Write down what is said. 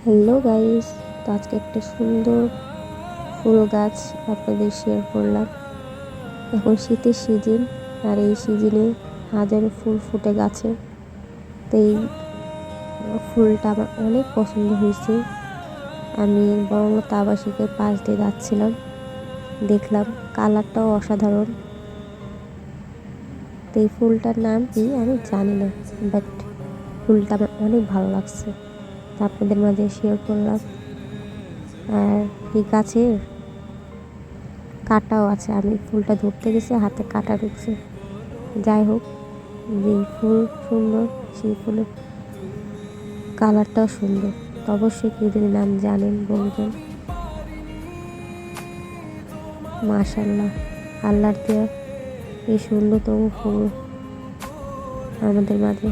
Hello guys, তো আজকে একটা সুন্দর ফুল গাছ আপনাদের শেয়ার করলাম। এখন শীতের সিজন, আর এই সিজনে হাজারো ফুল ফুটে গাছে। তো এই ফুলটা আমার অনেক পছন্দ হয়েছে। আমি বনলতা আবাসিকের পাশ দিয়ে যাচ্ছিলাম, দেখলাম কালারটাও অসাধারণ। তো এই ফুলটার নাম কি আমি জানি না, বাট ফুলটা আমার অনেক ভালো লাগছে, তা আপনাদের মাঝে শেয়ার করলাম। আর এই গাছের কাঁটাও আছে, আমি ফুলটা ধরতে গেছি, হাতে কাঁটা ঢুকছে। যাই হোক, যেই ফুল সুন্দর সেই ফুলের কালারটাও সুন্দর। তো অবশ্যই কেউ যদি নাম জানেন বলবেন। মাশাআল্লাহ, আল্লাহর দেওয়া এই সুন্দরতম ফুল আমাদের মাঝে।